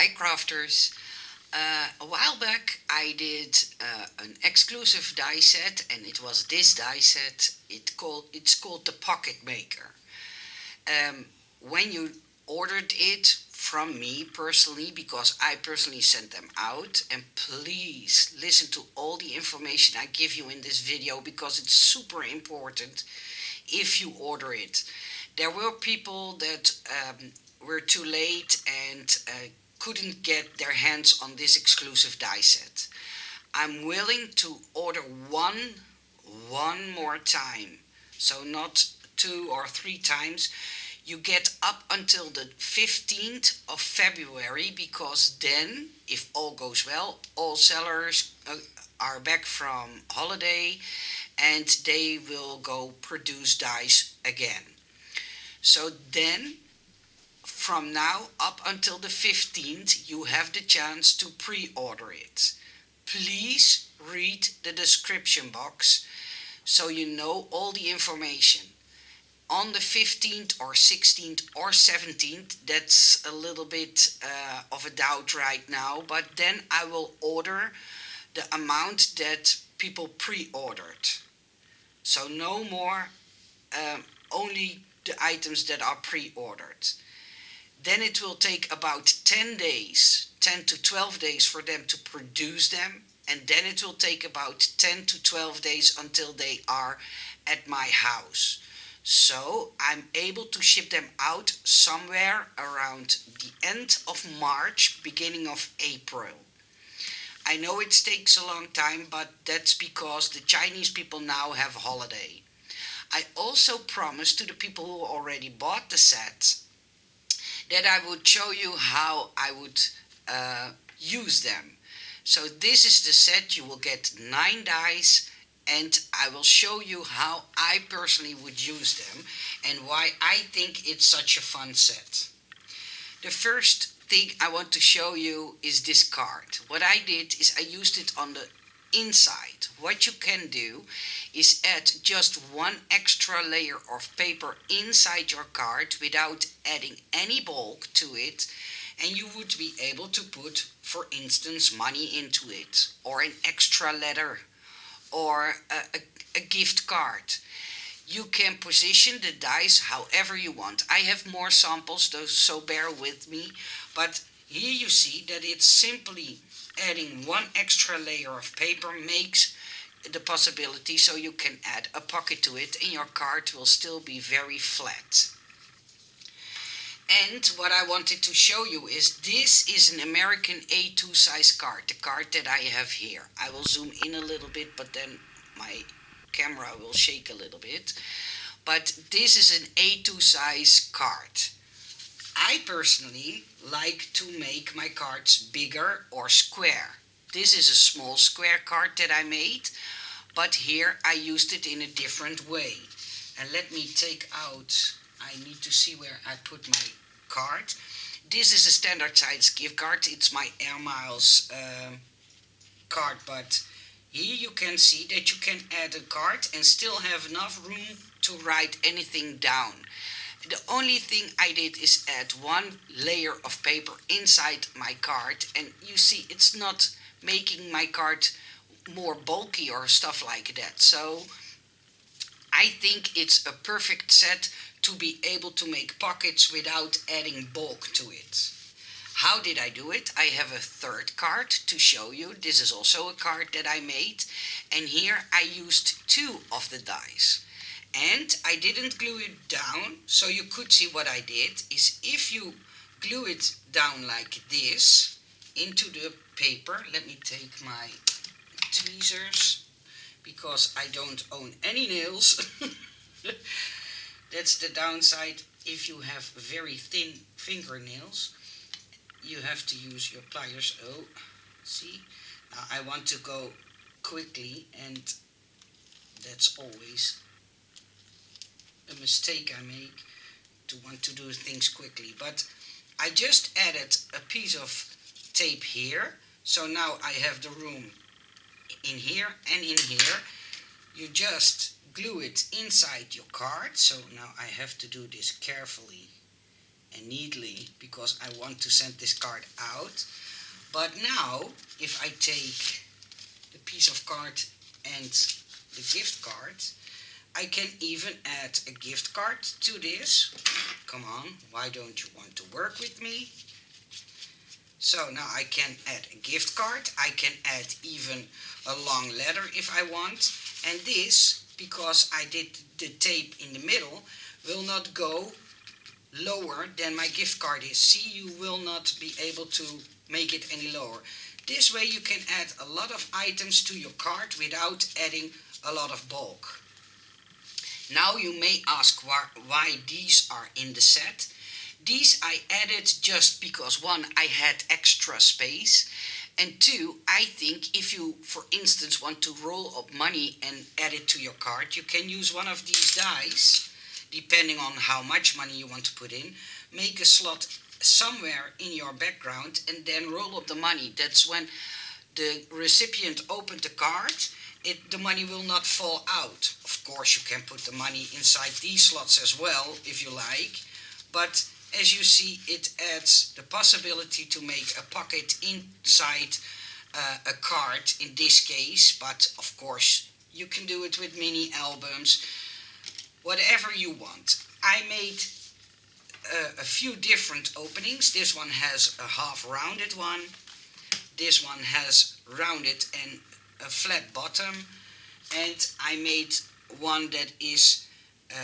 Hi crafters. A while back I did an exclusive die set, and it was this die set. It's called the Pocket Maker. Um, when you ordered it from me personally, because I personally sent them out, and please listen to all the information I give you in this video because it's super important if you order it. There were people that were too late and couldn't get their hands on this exclusive die set. I'm willing to order one more time, so not two or three times. You get up until the 15th of February, because then, if all goes well, all sellers are back from holiday and they will go produce dice again. So then, from now up until the 15th, you have the chance to pre order it. Please read the description box so you know all the information. On the 15th or 16th or 17th, that's a little bit of a doubt right now, but then I will order the amount that people pre ordered. So no more, only the items that are pre ordered. Then it will take about 10 days, 10 to 12 days for them to produce them. And then it will take about 10 to 12 days until they are at my house. So I'm able to ship them out somewhere around the end of March, beginning of April. I know it takes a long time, but that's because the Chinese people now have a holiday. I also promised to the people who already bought the set that I would show you how I would use them. So this is the set. You will get 9 dice, and I will show you how I personally would use them and why I think it's such a fun set. The first thing I want to show you is this card. What I did is I used it on the inside. What you can do is add just one extra layer of paper inside your card without adding any bulk to it, and you would be able to put, for instance, money into it, or an extra letter, or a gift card. You can position the dice however you want. I have more samples, so bear with me, but here you see that it's simply adding one extra layer of paper makes the possibility so you can add a pocket to it and your card will still be very flat. And what I wanted to show you is this is an American A2 size card, the card that I have here. I will zoom in a little bit, but then my camera will shake a little bit. But this is an A2 size card. I personally like to make my cards bigger or square. This is a small square card that I made, but here I used it in a different way. And let me take out, I need to see where I put my card. This is a standard size gift card. It's my Air Miles card, but here you can see that you can add a card and still have enough room to write anything down. The only thing I did is add one layer of paper inside my card, and you see it's not making my card more bulky or stuff like that. So I think it's a perfect set to be able to make pockets without adding bulk to it. How did I do it? I have a third card to show you. This is also a card that I made, and here I used 2 of the dice. And I didn't glue it down, so you could see what I did is if you glue it down like this into the paper. Let me take my tweezers because I don't own any nails. That's the downside if you have very thin fingernails. You have to use your pliers. Oh, see? Now I want to go quickly, and that's always a mistake I make, to want to do things quickly. But I just added a piece of tape here, so now I have the room in here and in here. You just glue it inside your card, so now I have to do this carefully and neatly because I want to send this card out. But now, if I take the piece of card and the gift card, I can even add a gift card to this. Come on, why don't you want to work with me? So now I can add a gift card. I can add even a long letter if I want. And this, because I did the tape in the middle, will not go lower than my gift card is. See, you will not be able to make it any lower. This way you can add a lot of items to your cart without adding a lot of bulk. Now you may ask why these are in the set. These I added just because one, I had extra space, and two, I think if you, for instance, want to roll up money and add it to your cart, you can use one of these dice, depending on how much money you want to put in, make a slot somewhere in your background and then roll up the money. That's when the recipient opened the card, the money will not fall out. Of course, you can put the money inside these slots as well if you like, but as you see, it adds the possibility to make a pocket inside a card in this case, but of course you can do it with mini albums, whatever you want. I made a few different openings. This one has a half rounded one. This one has rounded and a flat bottom. And I made one that is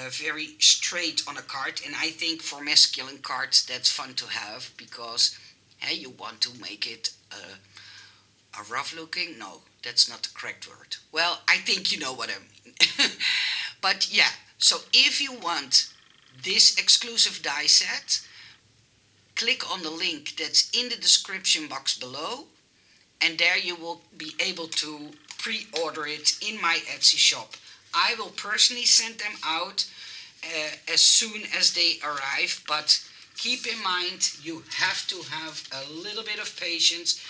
very straight on a card. And I think for masculine cards that's fun to have because hey, you want to make it a rough looking. No, that's not the correct word. Well, I think you know what I mean. But yeah, so if you want this exclusive die set, click on the link that's in the description box below, and there you will be able to pre-order it in my Etsy shop. I will personally send them out as soon as they arrive, but keep in mind you have to have a little bit of patience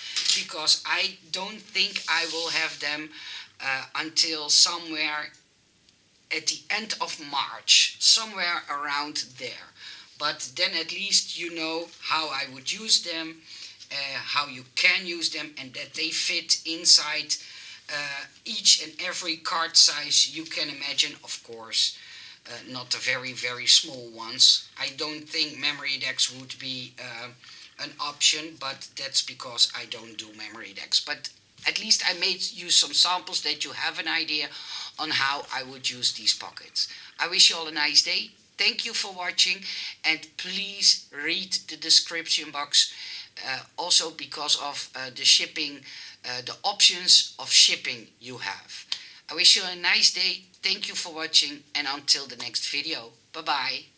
because I don't think I will have them until somewhere at the end of March, somewhere around there. But then at least you know how I would use them, how you can use them, and that they fit inside each and every card size you can imagine, of course. Not the very, very small ones. I don't think memory decks would be an option, but that's because I don't do memory decks. But at least I made you some samples that you have an idea on how I would use these pockets. I wish you all a nice day. Thank you for watching, and please read the description box also because of the shipping, the options of shipping you have. I wish you a nice day. Thank you for watching, and until the next video. Bye bye.